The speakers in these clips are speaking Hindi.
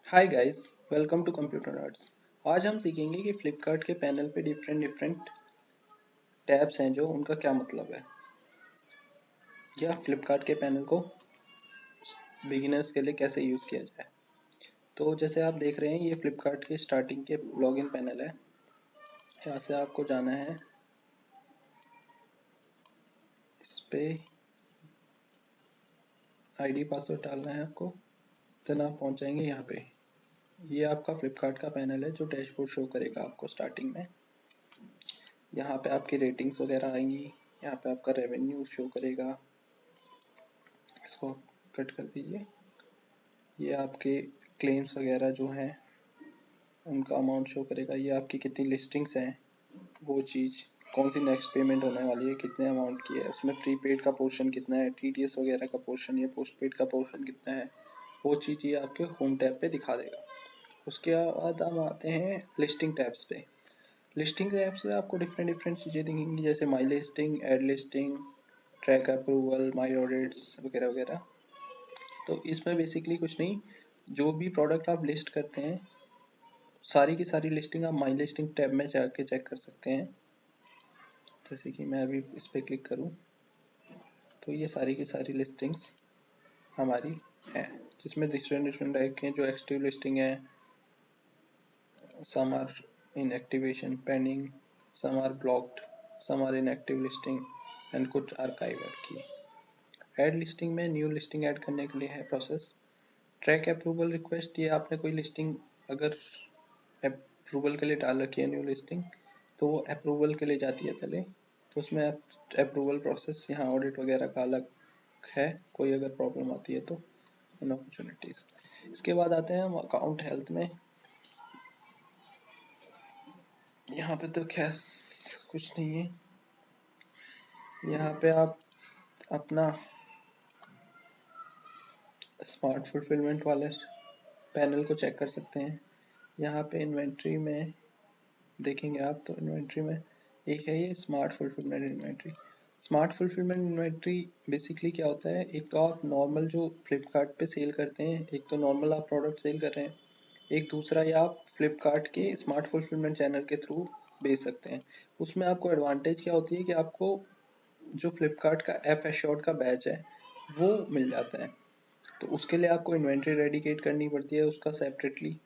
Hi guys, welcome to computer nerds. आज हम सीखेंगे कि फ्लिपकार्ट के पैनल पे डिफरेंट डिफरेंट टैब्स हैं जो उनका क्या मतलब है, या फ्लिपकार्ट के पैनल को बिगिनर्स के लिए कैसे यूज़ किया जाए। तो जैसे आप देख रहे हैं, ये फ्लिपकार्ट के स्टार्टिंग के लॉगिन पैनल है। यहाँ से आपको जाना है, इस पे आईडी पासवर्ड डालना है आपको। देन आप पहुँच जाएंगे यहाँ पे। ये आपका फ्लिपकार्ट का पैनल है जो डैशबोर्ड शो करेगा आपको स्टार्टिंग में। यहाँ पे आपकी रेटिंग्स वगैरह आएंगी, यहाँ पे आपका रेवेन्यू शो करेगा। इसको कट कर दीजिए। ये आपके क्लेम्स वगैरह जो हैं उनका अमाउंट शो करेगा। ये आपकी कितनी लिस्टिंग्स हैं, वो चीज़, कौन सी नेक्स्ट पेमेंट होने वाली है, कितने अमाउंट की है, उसमें प्रीपेड का पोर्शन कितना है, टीडीएस वगैरह का पोर्शन या पोस्टपेड का पोर्शन कितना है, वो चीज़ ये आपके होम टैब पे दिखा देगा। उसके बाद हम आते हैं लिस्टिंग टैब्स पे। लिस्टिंग टैब्स पे आपको डिफरेंट डिफरेंट चीज़ें दिखेंगी, जैसे my listing, add listing, track approval, my audits वगैरह वगैरह। तो इसमें बेसिकली कुछ नहीं, जो भी प्रोडक्ट आप लिस्ट करते हैं सारी की सारी लिस्टिंग आप माई लिस्टिंग टैब में जाके चेक कर सकते हैं। जैसे कि मैं अभी इस पर क्लिक करूं तो ये सारी की सारी लिस्टिंग्स हमारी हैं, जिसमें डिफरेंट डिफरेंट टाइप के हैं। जो एक्टिव लिस्टिंग है, some are in activation pending, some are blocked, some are in active listing and कुछ आर्काइव की। ऐड लिस्टिंग में न्यू लिस्टिंग ऐड करने के लिए है प्रोसेस। ट्रैक अप्रूवल रिक्वेस्ट, ये आपने कोई लिस्टिंग अगर अप्रूवल के लिए डाल रखी है न्यू लिस्टिंग, तो वो अप्रूवल के लिए जाती है पहले। तो उसमें अप्रूवल प्रोसेस यहाँ ऑडिट वगैरह का अलग है, कोई अगर प्रॉब्लम आती है तो उन अपॉर्चुनिटीज़। इसके बाद आते हैं हम अकाउंट हेल्थ में। यहाँ पे तो खैर कुछ नहीं है। यहाँ पे आप अपना स्मार्ट फुलफिलमेंट वाले पैनल को चेक कर सकते हैं। यहाँ पे इन्वेंट्री में देखेंगे आप तो इन्वेंट्री में एक है ये smart fulfilment inventory. Smart fulfilment inventory basically क्या होता है, एक तो आप नॉर्मल जो फ्लिपकार्ट पे सेल करते हैं, एक तो नॉर्मल आप प्रोडक्ट सेल कर रहे हैं, एक दूसरा या आप फ्लिपकार्ट के स्मार्ट फुलफिलमेंट चैनल के थ्रू बेच सकते हैं। उसमें आपको एडवांटेज क्या होती है कि आपको जो फ्लिपकार्ट का एफ एश्योर्ड का बैच है वो मिल जाता है। तो उसके लिए आपको इन्वेंट्री डेडिकेट करनी पड़ती है उसका सेपरेटली।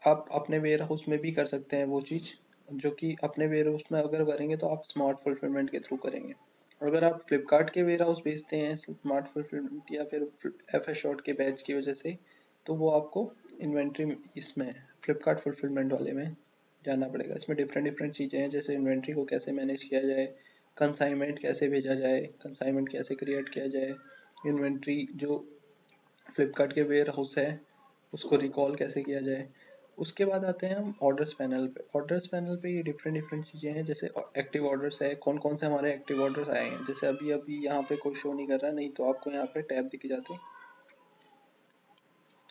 आप अपने वेयर हाउस में भी कर सकते हैं वो चीज़, जो कि अपने वेयर हाउस में अगर करेंगे तो आप स्मार्ट फुलफिलमेंट के थ्रू करेंगे। अगर आप फ्लिपकार्ट के वेयर हाउस बेचते हैं स्मार्ट फुलफिलमेंट या फिर एफ शॉर्ट के बैच की वजह से, तो वो आपको इन्वेंट्री इसमें फ्लिपकार्ट फुलफिलमेंट वाले में जाना पड़ेगा। इसमें डिफरेंट डिफरेंट चीज़ें हैं, जैसे इन्वेंट्री को कैसे मैनेज किया जाए, कंसाइनमेंट कैसे भेजा जाए, कंसाइनमेंट कैसे क्रिएट किया जाए, इन्वेंट्री जो फ्लिपकार्ट के वेयर हाउस है उसको रिकॉल कैसे किया जाए। उसके बाद आते हैं हम ऑर्डर्स पैनल पे। ऑर्डर्स पैनल पे ये डिफरेंट डिफरेंट चीज़ें हैं, जैसे एक्टिव ऑर्डर्स है, कौन कौन से हमारे एक्टिव ऑर्डर्स आए हैं। जैसे अभी अभी यहाँ पे कोई शो नहीं कर रहा, नहीं तो आपको यहाँ पे टैब दिख जाते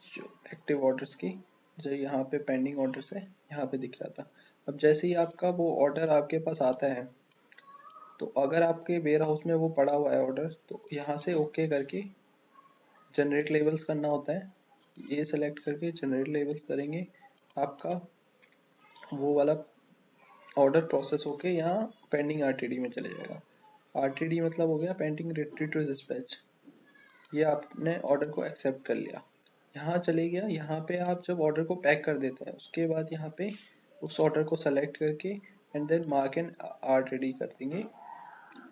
जो एक्टिव ऑर्डर्स की, जो यहाँ पे पेंडिंग ऑर्डर्स है यहाँ पे दिख जाता। अब जैसे ही आपका वो ऑर्डर आपके पास आता है, तो अगर आपके वेयर हाउस में वो पड़ा हुआ है ऑर्डर, तो यहाँ से ओके करके जनरेट लेबल्स करना होता है। ये सेलेक्ट करके जनरेट लेबल्स करेंगे, आपका वो वाला ऑर्डर प्रोसेस होके यहाँ पेंडिंग आरटीडी में चले जाएगा। आरटीडी मतलब हो गया पेंडिंग रेडी टू डिस्पैच। ये आपने ऑर्डर को एक्सेप्ट कर लिया, यहाँ चले गया। यहाँ पे आप जब ऑर्डर को पैक कर देते हैं, उसके बाद यहाँ पे उस ऑर्डर को सेलेक्ट करके and then mark and RTD कर देंगे,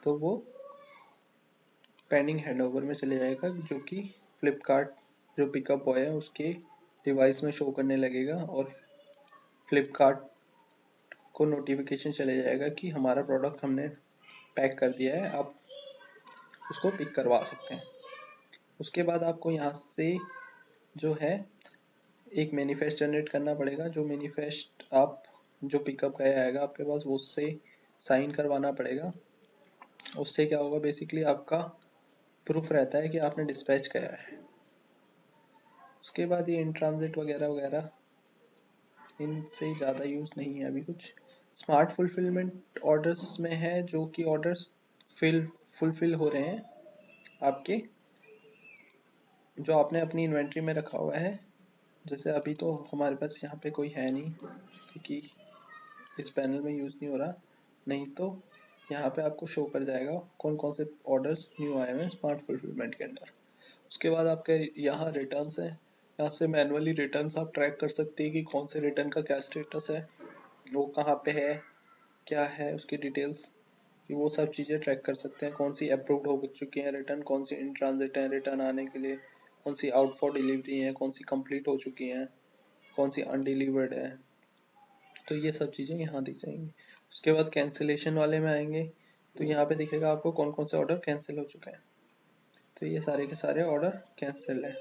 तो वो पेंडिंग हैंडओवर में चले जाएगा, जो कि फ्लिपकार्ट जो पिकअप बॉय है उसके डिवाइस में शो करने लगेगा, और फ्लिपकार्ट को नोटिफिकेशन चले जाएगा कि हमारा प्रोडक्ट हमने पैक कर दिया है, आप उसको पिक करवा सकते हैं। उसके बाद आपको यहाँ से जो है एक मैनिफेस्ट जनरेट करना पड़ेगा। जो मैनिफेस्ट आप जो पिकअप गया आएगा आपके पास, वो उससे साइन करवाना पड़ेगा। उससे क्या होगा, बेसिकली आपका प्रूफ रहता है कि आपने डिस्पैच करा है। उसके बाद ये इन ट्रांजिट वगैरह वगैरह, इनसे ज़्यादा यूज़ नहीं है अभी कुछ। स्मार्ट फुलफिलमेंट ऑर्डर्स में है जो कि ऑर्डर्स फुलफिल हो रहे हैं आपके जो आपने अपनी इन्वेंट्री में रखा हुआ है, जैसे अभी तो हमारे पास यहाँ पे कोई है नहीं क्योंकि इस पैनल में यूज़ नहीं हो रहा, नहीं तो यहाँ पे आपको शो कर जाएगा कौन कौन से ऑर्डर्स न्यू आए हुए हैं स्मार्ट फुलफिलमेंट के अंदर। उसके बाद आपके यहाँ रिटर्न्स हैं, यहाँ से मैनुअली रिटर्न्स आप ट्रैक कर सकते हैं कि कौन से रिटर्न का क्या स्टेटस है, वो कहाँ पे है, क्या है उसकी डिटेल्स, कि वो सब चीज़ें ट्रैक कर सकते हैं। कौन सी अप्रूव्ड हो चुकी हैं रिटर्न, कौन सी इन ट्रांजिट है रिटर्न आने के लिए, कौन सी आउट फॉर डिलीवरी है, कौन सी कंप्लीट हो चुकी हैं, कौन सी अनडिलीवर्ड है, तो ये सब चीज़ें यहाँ दिख जाएंगी। उसके बाद कैंसिलेशन वाले में आएंगे तो यहाँ पे दिखेगा आपको कौन कौन से ऑर्डर कैंसिल हो चुके हैं, तो ये सारे के सारे ऑर्डर कैंसिल हैं।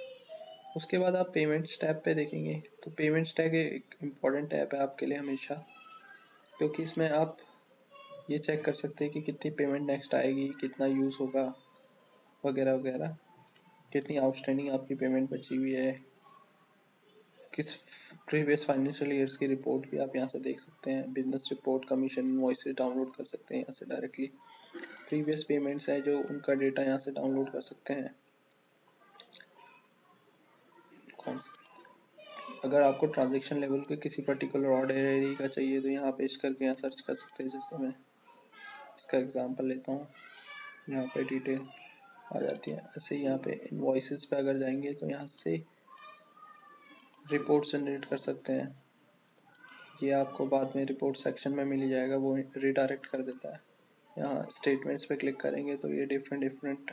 उसके बाद आप पेमेंट्स टैब पे देखेंगे तो पेमेंट्स टैब एक इम्पॉर्टेंट टैब है आपके लिए हमेशा, क्योंकि इसमें आप ये चेक कर सकते हैं कि कितनी पेमेंट नेक्स्ट आएगी, कितना यूज़ होगा वगैरह वगैरह, कितनी आउटस्टैंडिंग आपकी पेमेंट बची हुई है, किस प्रीवियस फाइनेंशियल ईयर्स की रिपोर्ट भी आप यहाँ से देख सकते हैं। Business report, commission invoices download कर सकते हैं यहाँ से डायरेक्टली। प्रीवियस पेमेंट्स हैं जो उनका डेटा यहाँ से डाउनलोड कर सकते हैं। कौन अगर आपको ट्रांजेक्शन लेवल के किसी पर्टिकुलर ऑर्डर एरिया का चाहिए तो यहाँ पेस्ट करके यहाँ सर्च कर सकते हैं। जैसे मैं इसका एग्जांपल लेता हूँ, यहाँ पे डिटेल आ जाती है। ऐसे यहाँ पे इनवॉइसेस पे अगर जाएंगे तो यहाँ से रिपोर्ट जनरेट कर सकते हैं। ये आपको बाद में रिपोर्ट सेक्शन में मिल जाएगा, वो रिडायरेक्ट कर देता है। यहाँ स्टेटमेंट्स पे क्लिक करेंगे तो ये डिफरेंट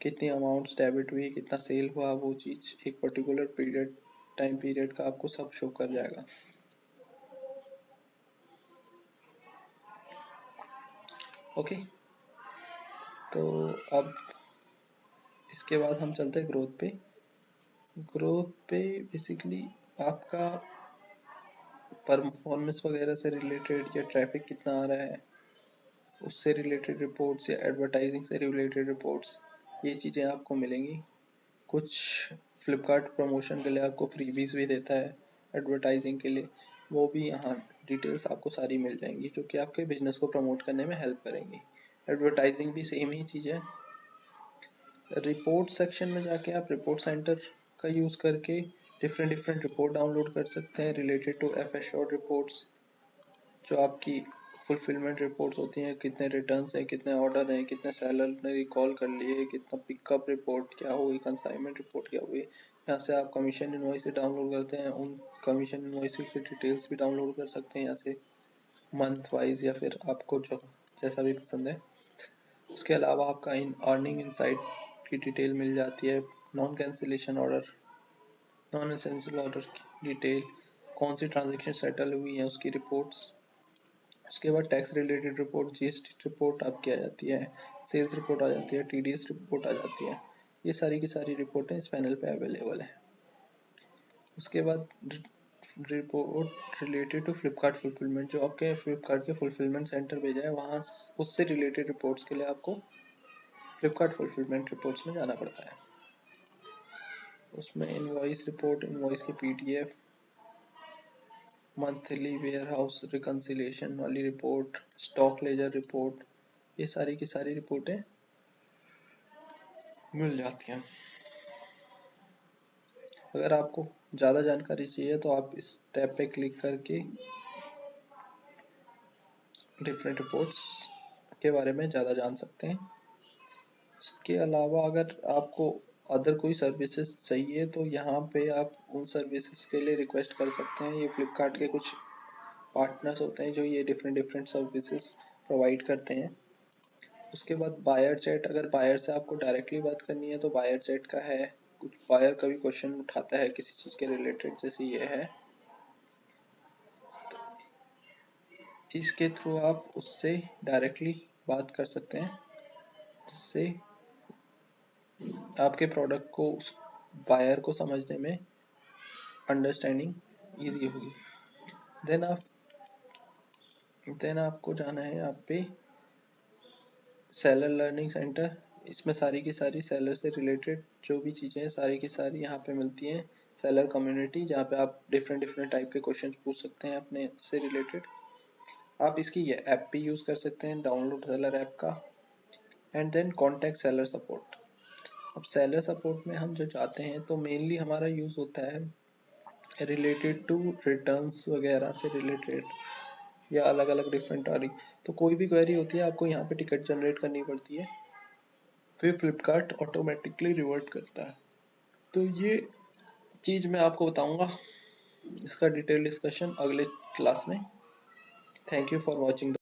कितनी अमाउंट्स डेबिट हुई, कितना सेल हुआ, वो चीज़ एक पर्टिकुलर पीरियड टाइम पीरियड का आपको सब शो कर जाएगा। ओके, तो अब इसके बाद हम चलते हैं ग्रोथ पे। ग्रोथ पे बेसिकली आपका परफॉर्मेंस वगैरह से रिलेटेड या ट्रैफिक कितना आ रहा है उससे रिलेटेड रिपोर्ट्स या एडवर्टाइजिंग से रिलेटेड रिपोर्ट्स, ये चीज़ें आपको मिलेंगी। कुछ फ्लिपकार्ट प्रमोशन के लिए आपको फ्रीबीज भी देता है एडवर्टाइजिंग के लिए, वो भी यहाँ डिटेल्स आपको सारी मिल जाएंगी जो कि आपके बिजनेस को प्रमोट करने में हेल्प करेंगी। एडवर्टाइजिंग भी सेम ही चीज़ है। रिपोर्ट सेक्शन में जाके आप रिपोर्ट सेंटर का यूज़ करके डिफरेंट रिपोर्ट डाउनलोड कर सकते हैं रिलेटेड टू एफएसओ रिपोर्ट्स, जो आपकी फुलफिलमेंट रिपोर्ट्स होती हैं, कितने रिटर्न्स हैं, कितने ऑर्डर हैं, कितने सेलर ने रिकॉल कर लिए, कितना पिकअप रिपोर्ट क्या हुई, कंसाइनमेंट रिपोर्ट क्या हुई। यहाँ से आप कमीशन इनवॉइस डाउनलोड करते हैं, उन कमीशन इनवॉइस की डिटेल्स भी डाउनलोड कर सकते हैं यहाँ से मंथ वाइज या फिर आपको जो जैसा भी पसंद है। उसके अलावा आपका इन अर्निंग इनसाइट की डिटेल मिल जाती है, non cancellation order, non essential order की डिटेल, कौन सी ट्रांजेक्शन सेटल हुई है उसकी रिपोर्ट्स। उसके बाद tax related report, GST report आपकी आ जाती है, सेल्स रिपोर्ट आ जाती है, टीडीएस रिपोर्ट आ जाती है। ये सारी की सारी रिपोर्टें इस पैनल पे अवेलेबल है। उसके बाद report related to Flipkart fulfilment, जो आपके फ्लिपकार्ट के फुलफिलमेंट सेंटर भेजा है वहाँ उससे रिलेटेड रिपोर्ट्स के लिए आपको फ्लिपकार्ट फुलफिलमेंट रिपोर्ट्स में जाना पड़ता है। उसमें इनवॉइस रिपोर्ट, इनवॉइस की PDF, monthly warehouse reconciliation वाली रिपोर्ट, स्टॉक लेजर रिपोर्ट, ये सारी की सारी रिपोर्टें मिल जाती हैं। अगर आपको ज़्यादा जानकारी चाहिए तो आप इस टैब पे क्लिक करके डिफरेंट रिपोर्ट्स के बारे में ज़्यादा जान सकते हैं। इसके अलावा अगर आपको अदर कोई सर्विसेज चाहिए तो यहाँ पे आप उन सर्विसेज के लिए रिक्वेस्ट कर सकते हैं। ये फ्लिपकार्ट के कुछ पार्टनर्स होते हैं जो ये डिफरेंट सर्विसेज प्रोवाइड करते हैं। उसके बाद बायर चैट, अगर बायर से आपको डायरेक्टली बात करनी है तो बायर चैट का है। कुछ बायर कभी क्वेश्चन उठाता है किसी चीज़ के रिलेटेड, जैसे ये है, इसके थ्रू आप उससे डायरेक्टली बात कर सकते हैं, जिससे आपके प्रोडक्ट को उस बायर को समझने में अंडरस्टैंडिंग ईजी होगी। देन आपको जाना है यहाँ पे सेलर लर्निंग सेंटर। इसमें सारी की सारी सेलर से रिलेटेड जो भी चीज़ें हैं सारी की सारी यहाँ पे मिलती हैं। सेलर कम्युनिटी, जहाँ पे आप डिफरेंट टाइप के क्वेश्चन पूछ सकते हैं अपने से रिलेटेड। आप इसकी ये ऐप भी यूज़ कर सकते हैं, डाउनलोड सेलर ऐप का। And then contact seller support, अब सेलर सपोर्ट में हम जो चाहते हैं तो मेनली हमारा यूज़ होता है रिलेटेड टू रिटर्न्स वगैरह से रिलेटेड, या अलग अलग डिफरेंट आ रही, तो कोई भी क्वेरी होती है आपको यहाँ पे टिकट जनरेट करनी पड़ती है, फिर फ्लिपकार्ट ऑटोमेटिकली रिवर्ट करता है। तो ये चीज़ मैं आपको बताऊंगा, इसका डिटेल डिस्कशन अगले क्लास में। Thank you for watching.